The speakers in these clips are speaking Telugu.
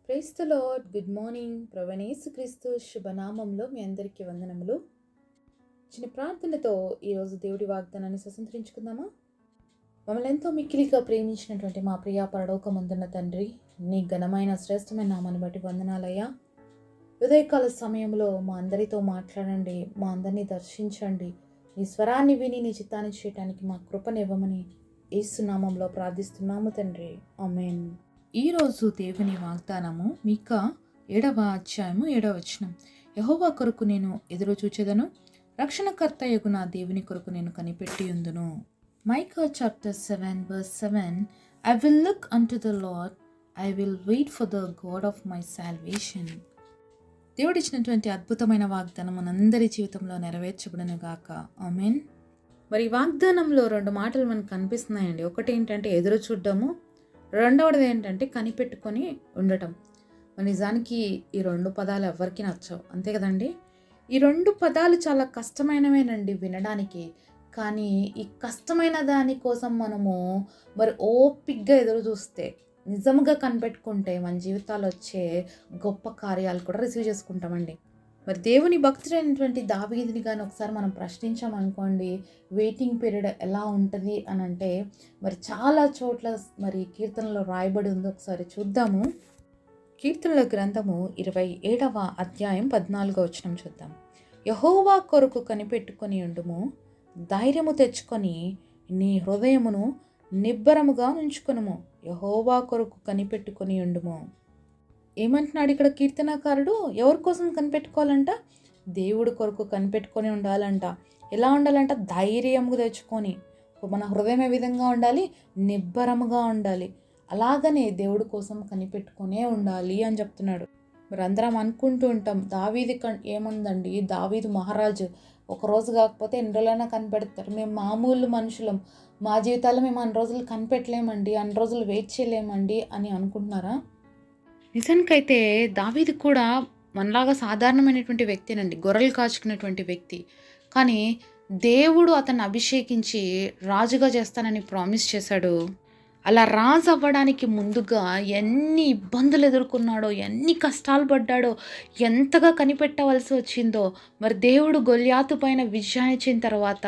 Praise the lord. Good morning. క్రీస్తు శుభనామంలో మీ అందరికీ వందనములు. చిన్న ప్రార్థనతో ఈరోజు దేవుడి వాగ్దానాన్ని స్వతంత్రించుకుందామా? మమ్మల్ని ఎంతో మిక్కిలిగా ప్రేమించినటువంటి మా ప్రియ పరలోకమందున్న తండ్రి, నీ ఘనమైన శ్రేష్టమైన నామాన్ని బట్టి వందనాలయ్యా. ఉదయకాల సమయంలో మా అందరితో మాట్లాడండి, మా అందరినీ దర్శించండి. నీ స్వరాన్ని విని నీ చిత్తాన్ని చేయటానికి మా కృపనివ్వమని యేసు నామంలో ప్రార్థిస్తున్నాము తండ్రి. ఆమేన్. ఈరోజు దేవుని వాగ్దానము మీకా 7వ అధ్యాయము 7వ వచనం. యెహోవా కొరకు నేను ఎదురు చూచెదను, రక్షణకర్తయగు నా దేవుని కొరకు నేను కనిపెట్టి ఉందును. Micah chapter 7 verse 7. I will look unto the Lord, I will wait for the God of my salvation. దేవుడిచ్చినటువంటి అద్భుతమైన వాగ్దానం మనందరి జీవితంలో నెరవేర్చబడును గాక. ఆమేన్. మరి వాగ్దానంలో రెండు మాటలు మనకు కనిపిస్తున్నాయండి. ఒకటి ఏంటంటే ఎదురు చూడడము, రెండవది ఏంటంటే కనిపెట్టుకొని ఉండటం. నిజానికి ఈ రెండు పదాలు ఎవరికి నచ్చవు, అంతే కదండి. ఈ రెండు పదాలు చాలా కష్టమైనవేనండి వినడానికి. కానీ ఈ కష్టమైన దానికోసం మనము ఓపిక్గా ఎదురు చూస్తే, నిజంగా కనిపెట్టుకుంటే మన జీవితాలు వచ్చే గొప్ప కార్యాలు కూడా రిసీవ్ చేసుకుంటామండి. దేవుని భక్తుడైనటువంటి దావీదుని కానీ ఒకసారి మనం ప్రశ్నించామనుకోండి, వెయిటింగ్ పీరియడ్ ఎలా ఉంటుంది అని అంటే చాలా చోట్ల కీర్తనలో రాయబడి ఉంది. ఒకసారి చూద్దాము. కీర్తనల గ్రంథము 27వ అధ్యాయం 14వ వచనం చూద్దాం. యెహోవా కొరకు కనిపెట్టుకొని ఉండుము, ధైర్యము తెచ్చుకొని నీ హృదయమును నిబ్బరముగా ఉంచుకొనుము. యెహోవా కొరకు కనిపెట్టుకొని ఉండుము. ఏమంటున్నాడు ఇక్కడ కీర్తనకారుడు? ఎవరి కోసం కనిపెట్టుకోవాలంట? దేవుడి కొరకు కనిపెట్టుకొని ఉండాలంట. ఎలా ఉండాలంట? ధైర్యముగా తెచ్చుకొని. మన హృదయం ఏ విధంగా ఉండాలి? నిబ్బరముగా ఉండాలి. అలాగనే దేవుడి కోసం కనిపెట్టుకునే ఉండాలి అని చెప్తున్నాడు. అందరం అనుకుంటూ ఉంటాం, దావీదు ఏముందండి, దావీదు మహారాజు, ఒకరోజు కాకపోతే ఎన్ని రోజులైనా కనిపెడతారు, మేము మామూలు మనుషులం, మా జీవితాల్లో మేము అన్ని రోజులు కనిపెట్టలేమండి, అన్ని రోజులు వెయిట్ చేయలేమండి అని అనుకుంటున్నారా? నిజానికైతే దావీదు కూడా మనలాగా సాధారణమైనటువంటి వ్యక్తినండి, గొర్రెలు కాచుకునేటువంటి వ్యక్తి. కానీ దేవుడు అతన్ని అభిషేకించి రాజుగా చేస్తానని ప్రామిస్ చేశాడు. అలా రాజు అవ్వడానికి ముందుగా ఎన్ని ఇబ్బందులు ఎదుర్కొన్నాడో, ఎన్ని కష్టాలు పడ్డాడో, ఎంతగా కనిపెట్టవలసి వచ్చిందో. దేవుడు గొల్యాతు పైన విజయాన్ని ఇచ్చిన తర్వాత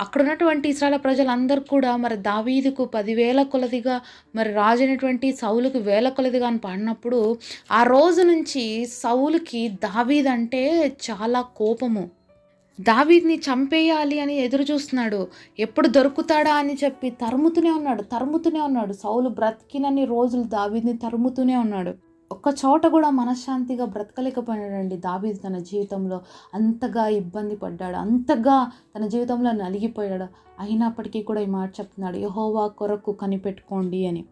అక్కడ ఉన్నటువంటి ఇశ్రాయేలు ప్రజలందరూ కూడా దావీదుకు 10,000 కొలదిగా, రాజు అయినటువంటి సౌలుకు 1,000 కొలదిగా అని పాడినప్పుడు, ఆ రోజు నుంచి సౌలుకి దావీదు అంటే చాలా కోపము. దావీద్ని చంపేయాలి అని ఎదురు చూస్తున్నాడు. ఎప్పుడు దొరుకుతాడా అని చెప్పి తరుముతూనే ఉన్నాడు. సౌలు బ్రతికినన్ని రోజులు దావీద్ని తరుముతూనే ఉన్నాడు. ఒక్క చోట కూడా మనశ్శాంతిగా బ్రతకలేకపోయాడండి దావీదు తన జీవితంలో. అంతగా ఇబ్బంది పడ్డాడు, అంతగా తన జీవితంలో నలిగిపోయాడు. అయినప్పటికీ కూడా ఈ మాట చెప్తున్నాడు, యెహోవా కొరకు కనిపెట్టుకోండి అని.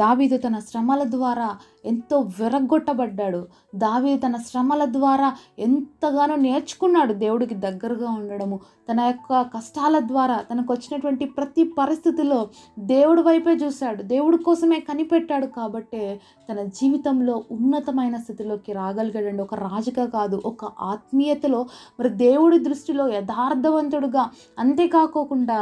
దావీదు తన శ్రమల ద్వారా ఎంతో విరగ్గొట్టబడ్డాడు. దావీదు తన శ్రమల ద్వారా ఎంతగానో నేర్చుకున్నాడు దేవుడికి దగ్గరగా ఉండడము. తన యొక్క కష్టాల ద్వారా తనకు వచ్చినటువంటి ప్రతి పరిస్థితిలో దేవుడి వైపే చూశాడు, దేవుడి కోసమే కనిపెట్టాడు. కాబట్టే తన జీవితంలో ఉన్నతమైన స్థితిలోకి రాగలిగాడండి. ఒక రాజుగా కాదు, ఒక ఆత్మీయతలో దేవుడి దృష్టిలో యథార్థవంతుడుగా. అంతేకాకోకుండా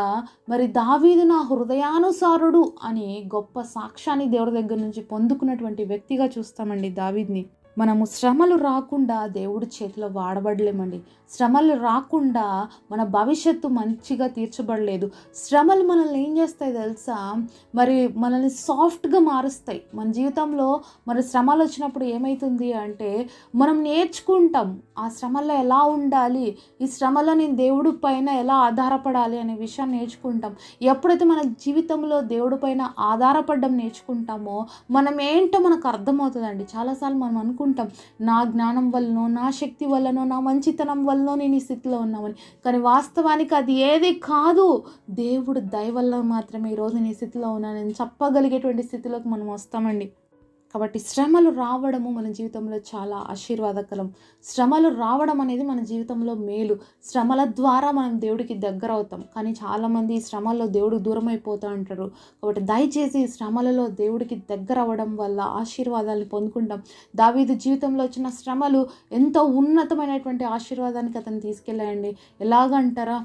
దావీదు నా హృదయానుసారుడు అని గొప్ప సాక్ష్యాన్ని దేవుడి దగ్గర నుంచి పొందుకున్నటువంటి వ్యక్తిగా చూస్తామండి దావీద్ని. మనము శ్రమలు రాకుండా దేవుడి చేతిలో వాడబడలేమండి. శ్రమలు రాకుండా మన భవిష్యత్తు మంచిగా తీర్చబడలేదు. శ్రమలు మనల్ని ఏం చేస్తాయి తెలుసా? మనల్ని సాఫ్ట్గా మారుస్తాయి. మన జీవితంలో శ్రమలు వచ్చినప్పుడు ఏమవుతుంది అంటే మనం నేర్చుకుంటాం ఆ శ్రమల్లో ఎలా ఉండాలి, ఈ శ్రమలో నేను దేవుడి పైన ఎలా ఆధారపడాలి అనే విషయాన్ని నేర్చుకుంటాం. ఎప్పుడైతే మన జీవితంలో దేవుడి పైన ఆధారపడడం నేర్చుకుంటామో మనం ఏంటో మనకు అర్థమవుతుందండి. చాలాసార్లు మనం అనుకుంటాం, నా జ్ఞానం వల్లనో, నా శక్తి వల్లనో, నా మంచితనం వల్లనో నేను ఈ స్థితిలో ఉన్నామని. కానీ వాస్తవానికి అది ఏది కాదు, దేవుడు దయ వల్ల మాత్రమే ఈరోజు నేను ఈ స్థితిలో ఉన్నానని చెప్పగలిగేటువంటి స్థితిలోకి మనం వస్తామండి. కాబట్టి శ్రమలు రావడము మన జీవితంలో చాలా ఆశీర్వాదకరం. శ్రమలు రావడం అనేది మన జీవితంలో మేలు. శ్రమల ద్వారా మనం దేవుడికి దగ్గర అవుతాం. కానీ చాలామంది ఈ శ్రమల్లో దేవుడికి దూరం అయిపోతూ ఉంటారు. కాబట్టి దయచేసి శ్రమలలో దేవుడికి దగ్గర అవ్వడం వల్ల ఆశీర్వాదాలను పొందుకుంటాం. దావీదు జీవితంలో వచ్చిన శ్రమలు ఎంతో ఉన్నతమైనటువంటి ఆశీర్వాదానికి అతను తీసుకెళ్ళాయండి. ఎలాగంటారా,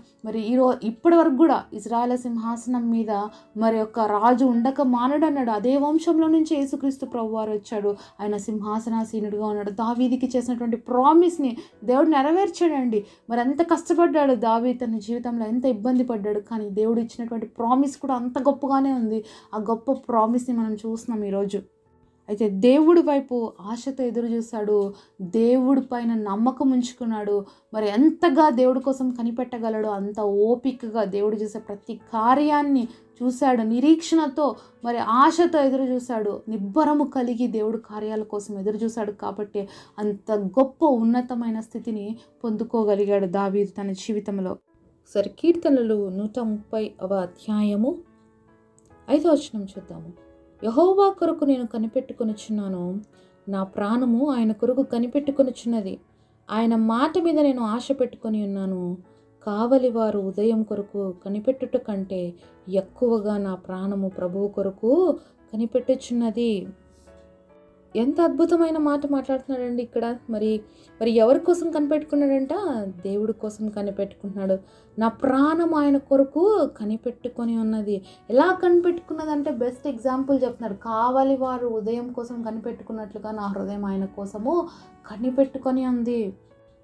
ఇప్పటి వరకు కూడా ఇజ్రాయేల్ సింహాసనం మీద ఒక రాజు ఉండక మానడన్నాడు. అదే వంశంలో నుంచి యేసుక్రీస్తు ప్రభువు ప్రభువారు వచ్చాడు, ఆయన సింహాసనాసీనుడిగా ఉన్నాడు. దావీదుకి చేసినటువంటి ప్రామిస్ని దేవుడు నెరవేర్చాడండి. మరి ఎంత కష్టపడ్డాడు దావీదు, తన జీవితంలో ఎంత ఇబ్బంది పడ్డాడు, కానీ దేవుడు ఇచ్చినటువంటి ప్రామిస్ కూడా అంత గొప్పగానే ఉంది. ఆ గొప్ప ప్రామిస్ని మనం చూస్తున్నాం ఈరోజు. అయితే దేవుడి వైపు ఆశతో ఎదురు చూశాడు, దేవుడి పైన నమ్మకం ఉంచుకున్నాడు. మరి ఎంతగా దేవుడి కోసం కనిపెట్టగలడో అంత ఓపికగా దేవుడు చేసే ప్రతి కార్యాన్ని చూశాడు. నిరీక్షణతో మరి ఆశతో ఎదురు చూశాడు. నిబ్బరము కలిగి దేవుడు కార్యాల కోసం ఎదురు చూశాడు. కాబట్టి అంత గొప్ప ఉన్నతమైన స్థితిని పొందుకోగలిగాడు దావీదు తన జీవితంలో. సరే, కీర్తనలు 130వ అధ్యాయము 5వ వచనం చూద్దాము. యెహోవా కొరకు నేను కనిపెట్టుకొనుచున్నాను, నా ప్రాణము ఆయన కొరకు కనిపెట్టుకొనుచున్నది. ఆయన మాట మీద నేను ఆశ పెట్టుకొని ఉన్నాను. కావలి వారు ఉదయం కొరకు కనిపెట్టుట కంటే ఎక్కువగా నా ప్రాణము ప్రభువు కొరకు కనిపెట్టుచున్నది. ఎంత అద్భుతమైన మాట మాట్లాడుతున్నాడండి ఇక్కడ. మరి ఎవరి కోసం కనిపెట్టుకున్నాడంట? దేవుడి కోసం కనిపెట్టుకుంటున్నాడు. నా ప్రాణం ఆయన కొరకు కనిపెట్టుకొని ఉన్నది. ఎలా కనిపెట్టుకున్నదంటే బెస్ట్ ఎగ్జాంపుల్ చెప్తున్నాడు. కావాలి వారు ఉదయం కోసం కనిపెట్టుకున్నట్లుగా నా హృదయం ఆయన కోసము కనిపెట్టుకొని ఉంది.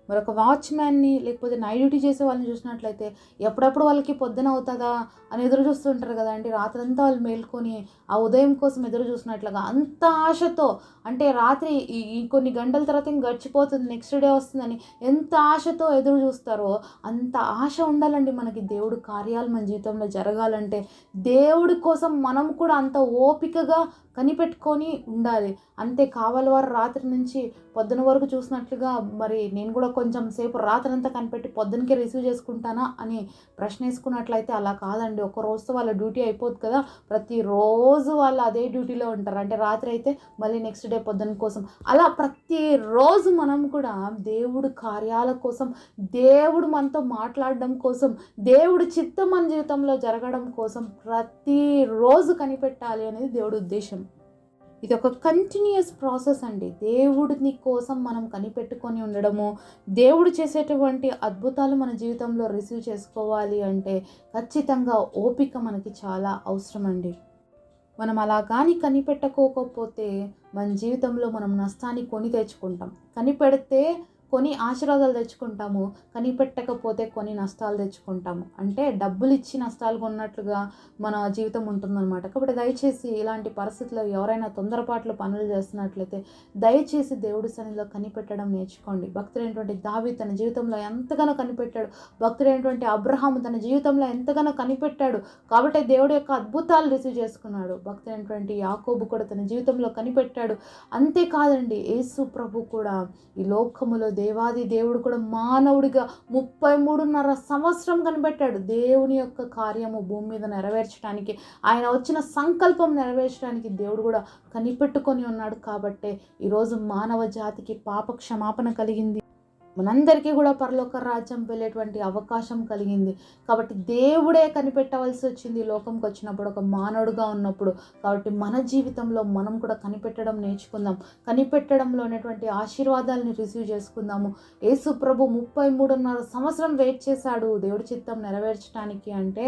మరొక వాచ్మ్యాన్ని లేకపోతే నైట్ డ్యూటీ చేసే వాళ్ళని చూసినట్లయితే ఎప్పుడప్పుడు వాళ్ళకి పొద్దున అవుతుందా అని ఎదురు చూస్తుంటారు కదండి. రాత్రంతా వాళ్ళు మేల్కొని ఆ ఉదయం కోసం ఎదురు చూసినట్లుగా అంత ఆశతో, అంటే రాత్రి ఈ కొన్ని గంటల తర్వాత ఇంక గడిచిపోతుంది, నెక్స్ట్ డే వస్తుందని ఎంత ఆశతో ఎదురు చూస్తారో అంత ఆశ ఉండాలండి మనకి. దేవుడు కార్యాలు మన జీవితంలో జరగాలంటే దేవుడి కోసం మనం కూడా అంత ఓపికగా కనిపెట్టుకొని ఉండాలి. అంతే కావాలి వారు రాత్రి నుంచి పొద్దున వరకు చూసినట్లుగా మరి నేను కూడా కొంచెం సేపు రాత్రంతా కనిపెట్టి పొద్దునకే రిసీవ్ చేసుకుంటానా అని ప్రశ్న వేసుకున్నట్లయితే అలా కాదండి. ఒక రోజుతో వాళ్ళ డ్యూటీ అయిపోదు కదా, ప్రతిరోజు వాళ్ళు అదే డ్యూటీలో ఉంటారు. అంటే రాత్రి అయితే మళ్ళీ నెక్స్ట్ డే పొద్దున కోసం, అలా ప్రతిరోజు మనం కూడా దేవుడు కార్యాల కోసం, దేవుడు మనతో మాట్లాడడం కోసం, దేవుడి చిత్తం మన జీవితంలో జరగడం కోసం ప్రతిరోజు కనిపెట్టాలి అనేది దేవుడి ఉద్దేశం. ఇది ఒక కంటిన్యూస్ ప్రాసెస్ అండి. దేవుడిని కోసం మనం కనిపెట్టుకొని ఉండడము, దేవుడు చేసేటువంటి అద్భుతాలు మన జీవితంలో రిసీవ్ చేసుకోవాలి అంటే ఖచ్చితంగా ఓపిక మనకి చాలా అవసరం అండి. మనం అలా కానీ కనిపెట్టుకోకపోతే మన జీవితంలో మనం నష్టాన్ని కొని తెచ్చుకుంటాం. కనిపెడితే కొన్ని ఆశీర్వాదాలు తెచ్చుకుంటాము, కనిపెట్టకపోతే కొన్ని నష్టాలు తెచ్చుకుంటాము. అంటే డబ్బులు ఇచ్చి నష్టాలు కొన్నట్లుగా మన జీవితం ఉంటుందన్నమాట. కాబట్టి దయచేసి ఇలాంటి పరిస్థితుల్లో ఎవరైనా తొందరపాట్లు పనులు చేస్తున్నట్లయితే దయచేసి దేవుడి సన్నిధిలో కనిపెట్టడం నేర్చుకోండి. భక్తుడైనటువంటి దావీదు తన జీవితంలో ఎంతగానో కనిపెట్టాడు. భక్తుడైనటువంటి అబ్రహాము తన జీవితంలో ఎంతగానో కనిపెట్టాడు. కాబట్టి దేవుడి యొక్క అద్భుతాలు రిసీవ్ చేసుకున్నాడు. భక్తుడైనటువంటి యాకోబు కూడా తన జీవితంలో కనిపెట్టాడు. అంతేకాదండి, యేసు ప్రభు కూడా ఈ లోకములో దేవాది దేవుడు కూడా మానవుడిగా 33.5 సంవత్సరం కనిపెట్టాడు. దేవుని యొక్క కార్యము భూమి మీద నెరవేర్చడానికి, ఆయన వచ్చిన సంకల్పం నెరవేర్చడానికి దేవుడు కూడా కనిపెట్టుకొని ఉన్నాడు. కాబట్టే ఈరోజు మానవ జాతికి పాప క్షమాపణ కలిగింది. మనందరికీ కూడా పరలోక రాజ్యం వెళ్ళేటువంటి అవకాశం కలిగింది. కాబట్టి దేవుడే కనిపెట్టవలసి వచ్చింది లోకంకి వచ్చినప్పుడు, ఒక మానవుడుగా ఉన్నప్పుడు. కాబట్టి మన జీవితంలో మనం కూడా కనిపెట్టడం నేర్చుకుందాం. కనిపెట్టడంలో ఉన్నటువంటి ఆశీర్వాదాలని రిసీవ్ చేసుకుందాము. యేసు ప్రభు 33.5 సంవత్సరం వెయిట్ చేశాడు దేవుడి చిత్తం నెరవేర్చడానికి. అంటే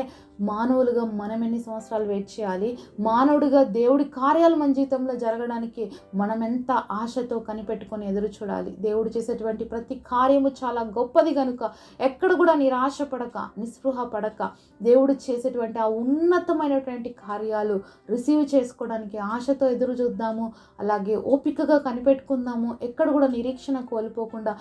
మానవులుగా మనం ఎన్ని సంవత్సరాలు వెయిట్ చేయాలి? మానవుడిగా దేవుడి కార్యాలు మన జీవితంలో జరగడానికి మనం ఎంత ఆశతో కనిపెట్టుకొని ఎదురు చూడాలి. దేవుడు చేసేటువంటి ప్రతి కార్యము చాలా గొప్పది కనుక ఎక్కడ కూడా నిరాశ పడక, నిస్పృహ పడక దేవుడు చేసేటువంటి ఆ ఉన్నతమైనటువంటి కార్యాలు రిసీవ్ చేసుకోవడానికి ఆశతో ఎదురు చూద్దాము. అలాగే ఓపికగా కనిపెట్టుకుందాము. ఎక్కడ కూడా నిరీక్షణ కోల్పోకుండా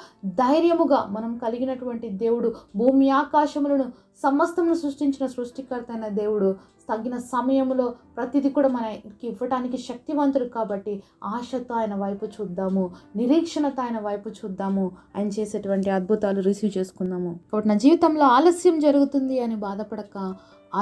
ధైర్యముగా మనం కలిగినటువంటి దేవుడు, భూమి ఆకాశములను సమస్తమును సృష్టించిన సృష్టికర్త అయిన దేవుడు తగిన సమయంలో ప్రతిదీ కూడా మనకి ఇవ్వటానికి శక్తివంతుడు. కాబట్టి ఆశతో ఆయన వైపు చూద్దాము, నిరీక్షణతో ఆయన వైపు చూద్దాము. ఆయన చేసేటువంటి అద్భుతాలు రిసీవ్ చేసుకుందాము. కాబట్టి నా జీవితంలో ఆలస్యం జరుగుతుంది అని బాధపడక,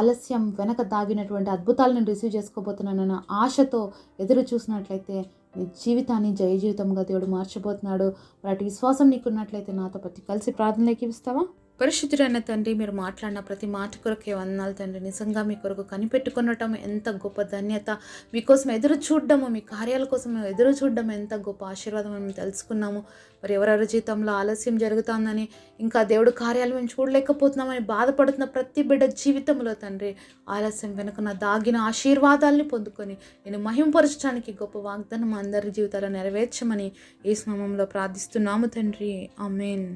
ఆలస్యం వెనక దాగినటువంటి అద్భుతాలను రిసీవ్ చేసుకోబోతున్నానన్న ఆశతో ఎదురు చూసినట్లయితే నీ జీవితాన్ని జయ జీవితంగా దేవుడు మార్చబోతున్నాడు. వాటి విశ్వాసం నీకున్నట్లయితే నాతో కలిసి ప్రార్థనలోకి ఇస్తావా? పరిశుద్ధుడైన తండ్రి, మీరు మాట్లాడిన ప్రతి మాట కొరకే వందనాలు తండ్రి. నిజంగా మీ కొరకు కనిపెట్టుకొనటం ఎంత గొప్ప ధన్యత. మీకోసం ఎదురు చూడడము, మీ కార్యాల కోసం మేము ఎదురు చూడడం ఎంత గొప్ప ఆశీర్వాదం అని మేము తెలుసుకున్నాము. మరి ఎవరెవరి జీవితంలో ఆలస్యం జరుగుతుందని, ఇంకా దేవుడు కార్యాలు మేము చూడలేకపోతున్నామని బాధపడుతున్న ప్రతి బిడ్డ జీవితంలో తండ్రి, ఆలస్యం వెనుకన దాగిన ఆశీర్వాదాల్ని పొందుకొని నేను మహింపరచడానికి గొప్ప వాగ్దానం మా అందరి జీవితాల్లో నెరవేర్చమని యేసు నామములో ప్రార్థిస్తున్నాము తండ్రి. ఆమేన్.